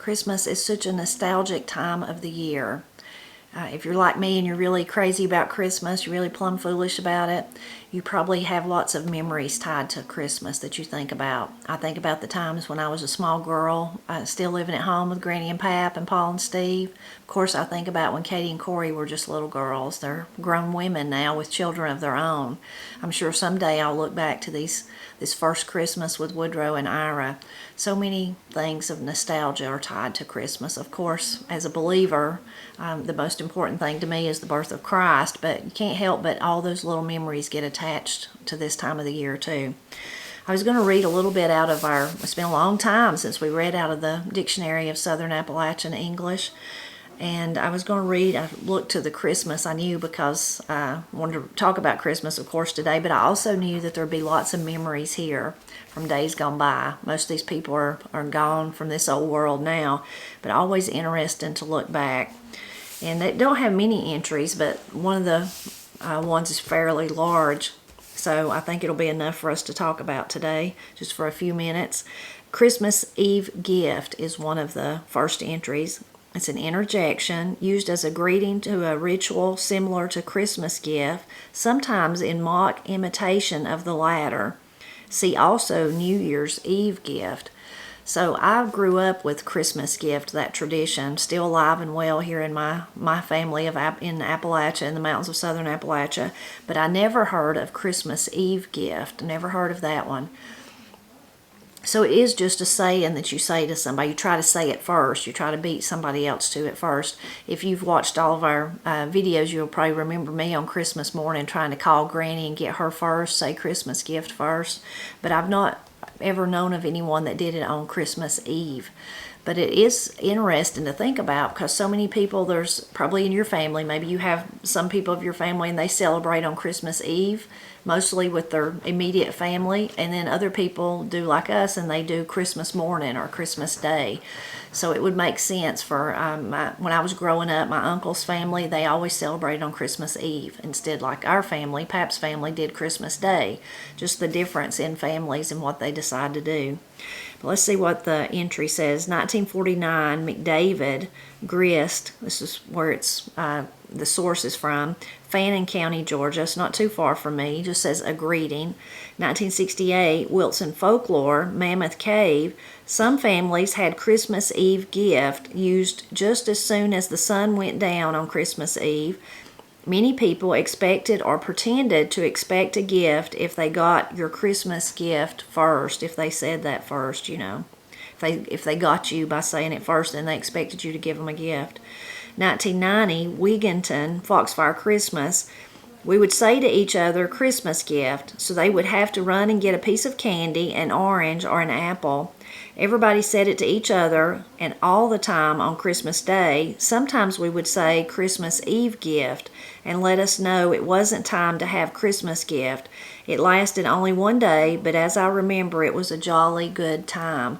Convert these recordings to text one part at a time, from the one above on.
Christmas is such a nostalgic time of the year. If you're like me and you're really crazy about Christmas, you're really plumb foolish about it, you probably have lots of memories tied to Christmas that you think about. I think about the times when I was a small girl, still living at home with Granny and Pap and Paul and Steve. Of course, I think about when Katie and Corey were just little girls. They're grown women now with children of their own. I'm sure someday I'll look back to this first Christmas with Woodrow and Ira. So many things of nostalgia are tied to Christmas. Of course, as a believer, the most important thing to me is the birth of Christ, but you can't help but all those little memories get attached to this time of the year too. I was going to read a little bit out of it's been a long time since we read out of the Dictionary of Southern Appalachian English. And I was going to read, I looked to the Christmas I knew because I wanted to talk about Christmas, of course, today, but I also knew that there'd be lots of memories here from days gone by. Most of these people are gone from this old world now, but always interesting to look back. And they don't have many entries, but one of the ones is fairly large, so I think it'll be enough for us to talk about today, just for a few minutes. Christmas Eve gift is one of the first entries. It's an interjection used as a greeting to a ritual similar to Christmas gift, sometimes in mock imitation of the latter. See also New Year's Eve gift. So I grew up with Christmas gift, that tradition, still alive and well here in my family in Appalachia, in the mountains of southern Appalachia. But I never heard of Christmas Eve gift, never heard of that one. So it is just a saying that you say to somebody. You try to say it first. You try to beat somebody else to it first. If you've watched all of our videos, you'll probably remember me on Christmas morning trying to call Granny and get her first, say Christmas gift first. But I've not ever known of anyone that did it on Christmas Eve. But it is interesting to think about because so many people, there's probably in your family, maybe you have some people of your family and they celebrate on Christmas Eve, mostly with their immediate family, and then other people do like us and they do Christmas morning or Christmas Day. So it would make sense for when I was growing up, my uncle's family, they always celebrated on Christmas Eve instead, like our family, Pap's family, did Christmas Day. Just the difference in families and what they decide to do. But let's see what the entry says. 1949, McDavid, Grist, this is where it's the source is from, Fannin County, Georgia. It's not too far from me. It just says a greeting. 1968, Wilson Folklore, Mammoth Cave. Some families had Christmas Eve gift used just as soon as the sun went down on Christmas Eve. Many people expected or pretended to expect a gift if they got your Christmas gift first, if they said that first, you know. If they got you by saying it first, then they expected you to give them a gift. 1990, Wigginton, Foxfire Christmas. We would say to each other, Christmas gift, so they would have to run and get a piece of candy, an orange, or an apple. Everybody said it to each other, and all the time on Christmas Day, sometimes we would say Christmas Eve gift, and let us know it wasn't time to have Christmas gift. It lasted only one day, but as I remember, it was a jolly good time.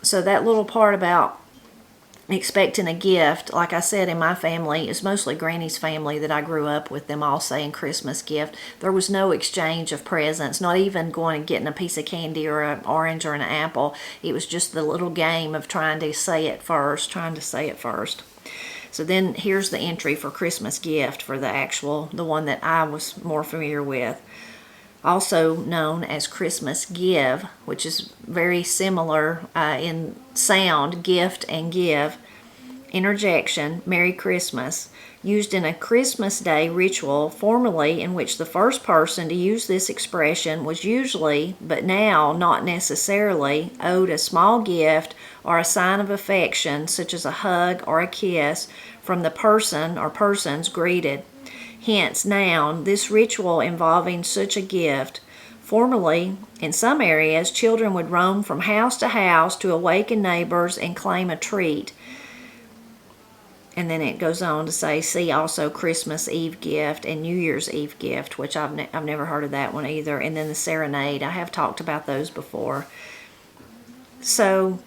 So that little part about expecting a gift, like I said, in my family, it's mostly Granny's family that I grew up with, them all saying Christmas gift. There was no exchange of presents, not even going and getting a piece of candy or an orange or an apple. It was just the little game of trying to say it first. So then here's the entry for Christmas gift for the one that I was more familiar with. Also known as Christmas give, which is very similar in sound, gift and give. Interjection, Merry Christmas, used in a Christmas Day ritual formerly in which the first person to use this expression was usually, but now not necessarily, owed a small gift or a sign of affection such as a hug or a kiss from the person or persons greeted. Hence, noun, this ritual involving such a gift. Formerly, in some areas, children would roam from house to house to awaken neighbors and claim a treat. And then it goes on to say, see also Christmas Eve gift and New Year's Eve gift, which I've never heard of that one either. And then the serenade, I have talked about those before. So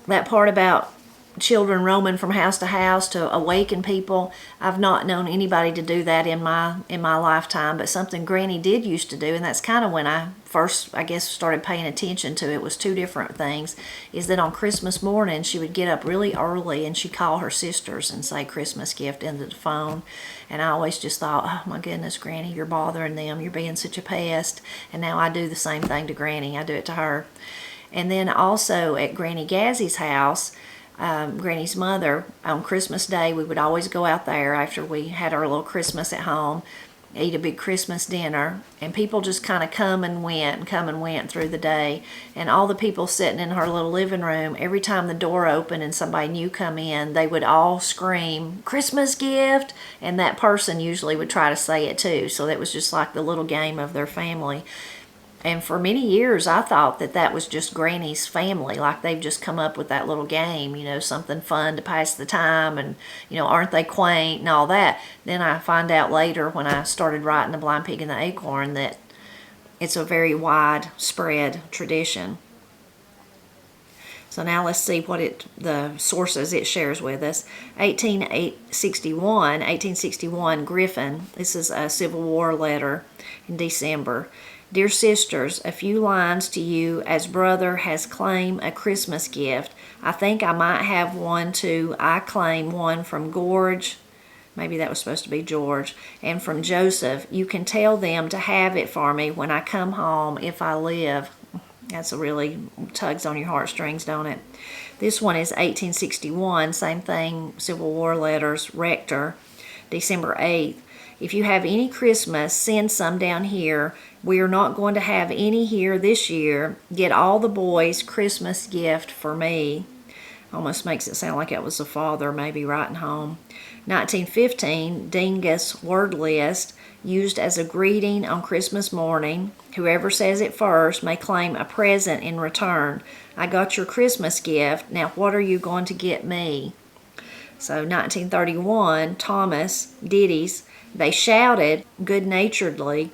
that part about children roaming from house to house to awaken people, I've not known anybody to do that in my lifetime, but something Granny did used to do, and that's kind of when I first, I guess, started paying attention to it was two different things, is that on Christmas morning she would get up really early and she'd call her sisters and say Christmas gift into the phone. And I always just thought, oh my goodness, Granny, you're bothering them. You're being such a pest. And now I do the same thing to Granny. I do it to her. And then also at Granny Gazzy's house, Granny's mother, on Christmas Day, we would always go out there after we had our little Christmas at home, eat a big Christmas dinner, and people just kind of come and went through the day. And all the people sitting in her little living room, every time the door opened and somebody new come in, they would all scream, Christmas gift, and that person usually would try to say it too. So that was just like the little game of their family. And for many years, I thought that that was just Granny's family, like they've just come up with that little game, something fun to pass the time, and, aren't they quaint and all that. Then I find out later when I started writing The Blind Pig and the Acorn that it's a very widespread tradition. So now let's see what the sources it shares with us. 1861, Griffin. This is a Civil War letter in December. Dear sisters, a few lines to you as brother has claimed a Christmas gift. I think I might have one too. I claim one from George. Maybe that was supposed to be George. And from Joseph. You can tell them to have it for me when I come home if I live. That's a really tugs on your heartstrings, don't it? This one is 1861. Same thing. Civil War letters. Rector. December 8th. If you have any Christmas, send some down here. We are not going to have any here this year. Get all the boys Christmas gift for me. Almost makes it sound like it was a father maybe writing home. 1915, Dingus word list used as a greeting on Christmas morning. Whoever says it first may claim a present in return. I got your Christmas gift. Now what are you going to get me? So 1931, Thomas, ditties. They shouted good-naturedly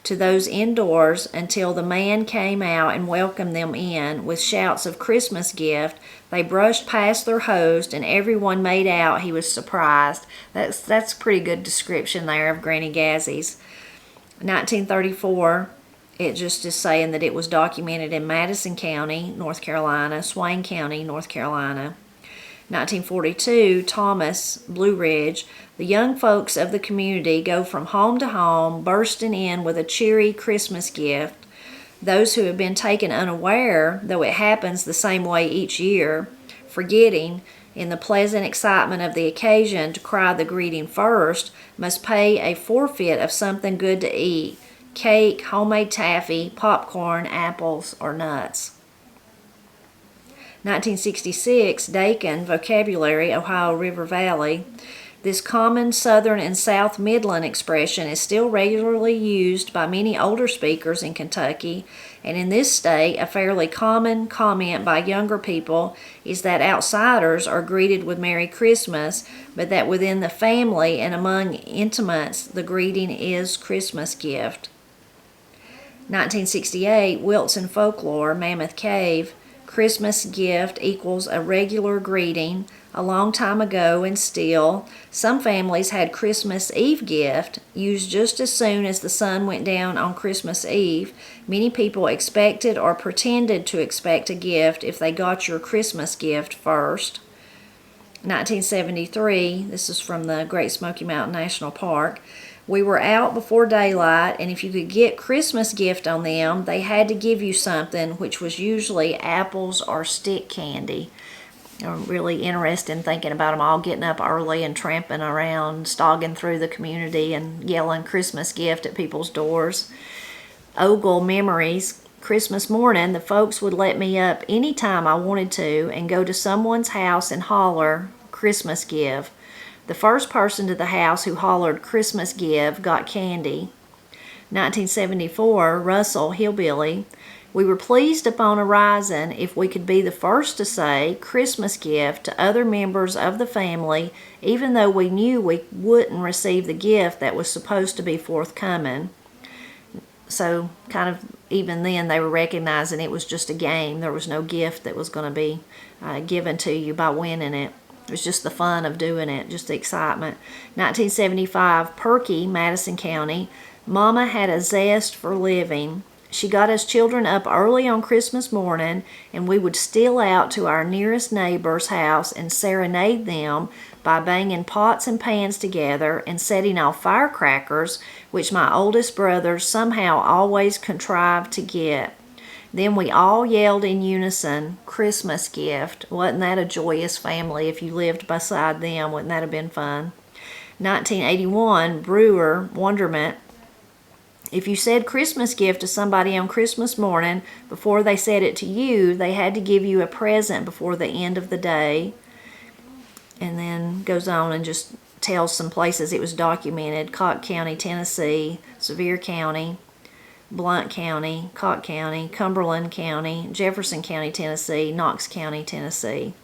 to those indoors until the man came out and welcomed them in with shouts of Christmas gift. They brushed past their host and everyone made out he was surprised. That's a pretty good description there of Granny Gazzy's. 1934, it just is saying that it was documented in Madison County, North Carolina, Swain County, North Carolina. 1942, Thomas, Blue Ridge. The young folks of the community go from home to home, bursting in with a cheery Christmas gift. Those who have been taken unaware, though it happens the same way each year, forgetting, in the pleasant excitement of the occasion, to cry the greeting first, must pay a forfeit of something good to eat: cake, homemade taffy, popcorn, apples, or nuts. 1966, Dakin, Vocabulary, Ohio River Valley. This common Southern and South Midland expression is still regularly used by many older speakers in Kentucky, and in this state, a fairly common comment by younger people is that outsiders are greeted with Merry Christmas, but that within the family and among intimates, the greeting is Christmas gift. 1968, Wilson Folklore, Mammoth Cave. Christmas gift equals a regular greeting. A long time ago and still, some families had Christmas Eve gift used just as soon as the sun went down on Christmas Eve. Many people expected or pretended to expect a gift if they got your Christmas gift first. 1973, this is from the Great Smoky Mountain National Park. We were out before daylight, and if you could get Christmas gift on them, they had to give you something, which was usually apples or stick candy. I'm really interested in thinking about them all getting up early and tramping around, stogging through the community and yelling Christmas gift at people's doors. Ogle memories. Christmas morning, the folks would let me up any time I wanted to and go to someone's house and holler, Christmas give. The first person to the house who hollered Christmas give got candy. 1974, Russell, Hillbilly. We were pleased upon arising if we could be the first to say Christmas gift to other members of the family, even though we knew we wouldn't receive the gift that was supposed to be forthcoming. So kind of even then they were recognizing it was just a game. There was no gift that was going to be given to you by winning it. It was just the fun of doing it, just the excitement. 1975, Perky, Madison County. Mama had a zest for living. She got us children up early on Christmas morning, and we would steal out to our nearest neighbor's house and serenade them by banging pots and pans together and setting off firecrackers, which my oldest brother somehow always contrived to get. Then we all yelled in unison, "Christmas gift." Wasn't that a joyous family if you lived beside them? Wouldn't that have been fun? 1981, Brewer, Wonderment. If you said Christmas gift to somebody on Christmas morning, before they said it to you, they had to give you a present before the end of the day. And then goes on and just tells some places it was documented. Cocke County, Tennessee, Sevier County, Blount County, Cocke County, Cumberland County, Jefferson County, Tennessee, Knox County, Tennessee.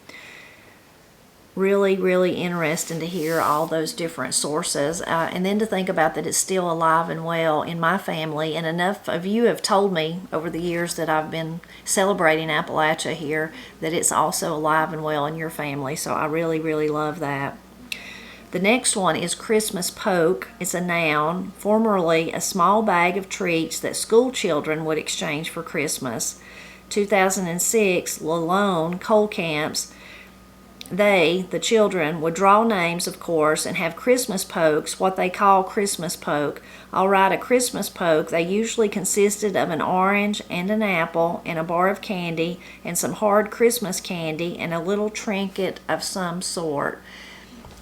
Really, really interesting to hear all those different sources, and then to think about that it's still alive and well in my family. And enough of you have told me over the years that I've been celebrating Appalachia here that it's also alive and well in your family. So I really, really love that. The next one is Christmas poke. It's a noun, formerly a small bag of treats that school children would exchange for Christmas. 2006, Lalone coal camps. They, the children, would draw names, of course, and have Christmas pokes, what they call Christmas poke. All right, a Christmas poke, they usually consisted of an orange and an apple and a bar of candy and some hard Christmas candy and a little trinket of some sort.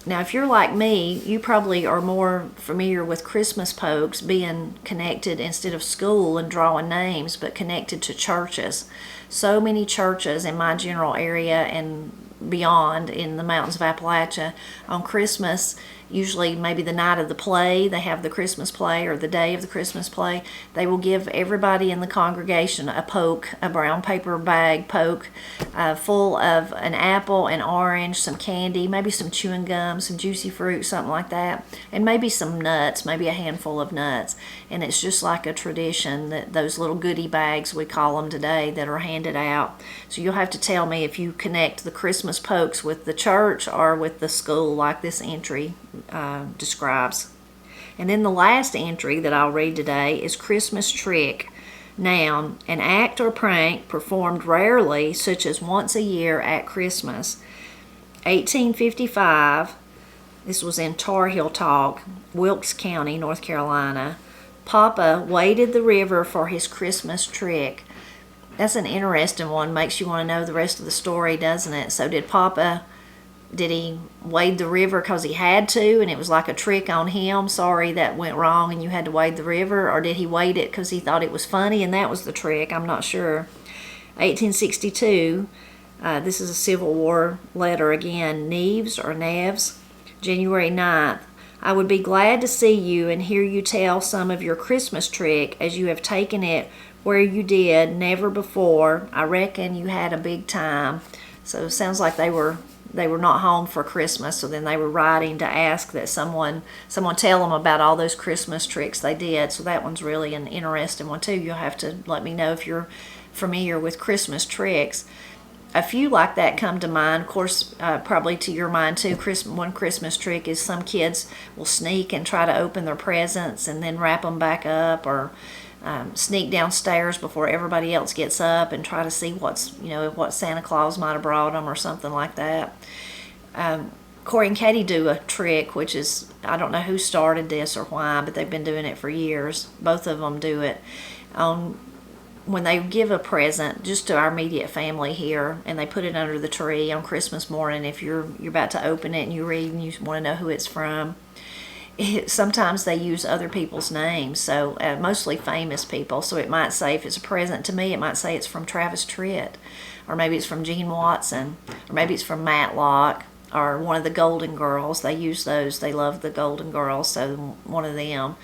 Now, if you're like me, you probably are more familiar with Christmas pokes being connected instead of school and drawing names, but connected to churches. So many churches in my general area and beyond in the mountains of Appalachia on Christmas, usually maybe the night of the play, they have the Christmas play, or the day of the Christmas play, they will give everybody in the congregation a poke, a brown paper bag poke, full of an apple, an orange, some candy, maybe some chewing gum, some juicy fruit, something like that, and maybe some nuts, maybe a handful of nuts. And it's just like a tradition that those little goodie bags, we call them today, that are handed out. So you'll have to tell me if you connect the Christmas pokes with the church or with the school, like this entry describes. And then the last entry that I'll read today is Christmas trick. Noun, an act or prank performed rarely, such as once a year at Christmas. 1855, this was in Tar Heel Talk, Wilkes County, North Carolina. Papa waded the river for his Christmas trick. That's an interesting one. Makes you want to know the rest of the story, doesn't it? So did he wade the river because he had to and it was like a trick on him? Sorry, that went wrong and you had to wade the river. Or did he wade it because he thought it was funny and that was the trick? I'm not sure. 1862, this is a Civil War letter again. Neves, January 9th. I would be glad to see you and hear you tell some of your Christmas trick, as you have taken it where you did never before. I reckon you had a big time. So it sounds like they were not home for Christmas, so then they were writing to ask that someone tell them about all those Christmas tricks they did. So that one's really an interesting one too. You'll have to let me know if you're familiar with Christmas tricks. A few like that come to mind, of course, probably to your mind too. One Christmas trick is some kids will sneak and try to open their presents and then wrap them back up, or sneak downstairs before everybody else gets up and try to see what Santa Claus might have brought them or something like that. Corey and Katie do a trick, which is, I don't know who started this or why, but they've been doing it for years. Both of them do it. When they give a present just to our immediate family here, and they put it under the tree on Christmas morning, if you're about to open it and you read and you want to know who it's from, sometimes they use other people's names, so mostly famous people. So it might say, if it's a present to me, it might say it's from Travis Tritt, or maybe it's from Gene Watson, or maybe it's from Matlock, or one of the Golden Girls. They use those. They love the Golden Girls, so one of them.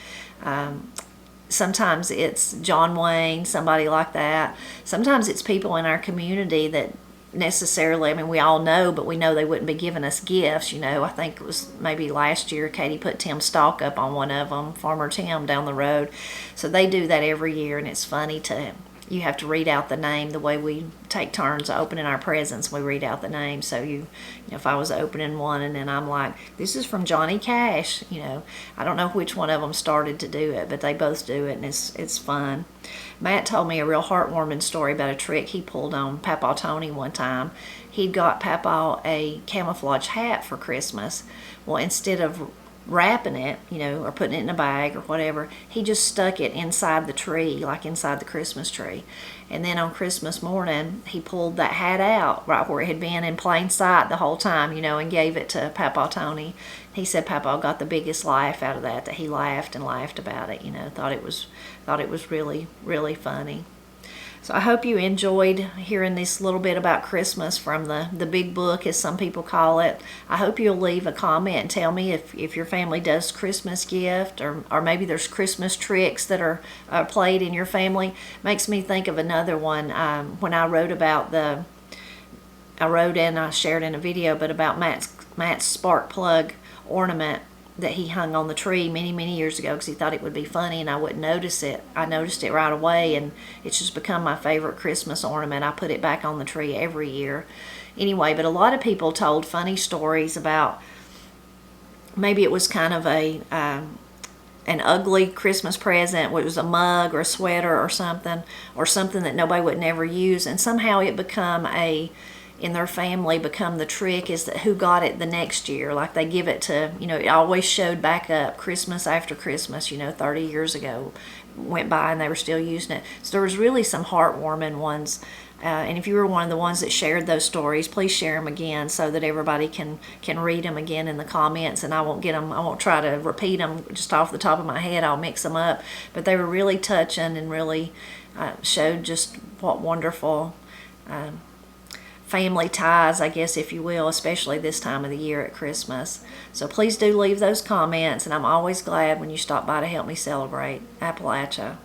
Sometimes it's John Wayne, somebody like that. Sometimes it's people in our community that necessarily, we all know, but we know they wouldn't be giving us gifts. I think it was maybe last year Katie put Tim Stalk up on one of them, Farmer Tim down the road. So they do that every year, and it's funny to you have to read out the name the way we take turns opening our presents. We read out the name. So if I was opening one and then I'm like, this is from Johnny Cash, I don't know which one of them started to do it, but they both do it, and it's fun. Matt told me a real heartwarming story about a trick he pulled on Papa Tony one time. He'd got Papa a camouflage hat for Christmas. Well, instead of wrapping it, or putting it in a bag or whatever, he just stuck it inside the tree, like inside the Christmas tree. And then on Christmas morning, he pulled that hat out right where it had been in plain sight the whole time, and gave it to Papa Tony. He said Papa got the biggest laugh out of that he laughed and laughed about it, thought it was really, really funny. So I hope you enjoyed hearing this little bit about Christmas from the big book, as some people call it. I hope you'll leave a comment and tell me if your family does Christmas gift, or maybe there's Christmas tricks that are played in your family. Makes me think of another one. When I wrote and I shared in a video, but about Matt's spark plug ornament that he hung on the tree many, many years ago because he thought it would be funny and I wouldn't notice it. I noticed it right away, and it's just become my favorite Christmas ornament. I put it back on the tree every year. Anyway, but a lot of people told funny stories about maybe it was kind of an ugly Christmas present. It was a mug or a sweater or something that nobody would never use, and somehow it in their family become the trick is that who got it the next year. Like they give it to, it always showed back up Christmas after Christmas, 30 years ago went by and they were still using it. So there was really some heartwarming ones. And if you were one of the ones that shared those stories, please share them again so that everybody can read them again in the comments. And I won't try to repeat them just off the top of my head. I'll mix them up. But they were really touching and really showed just what wonderful family ties, I guess, if you will, especially this time of the year at Christmas. So please do leave those comments, and I'm always glad when you stop by to help me celebrate Appalachia.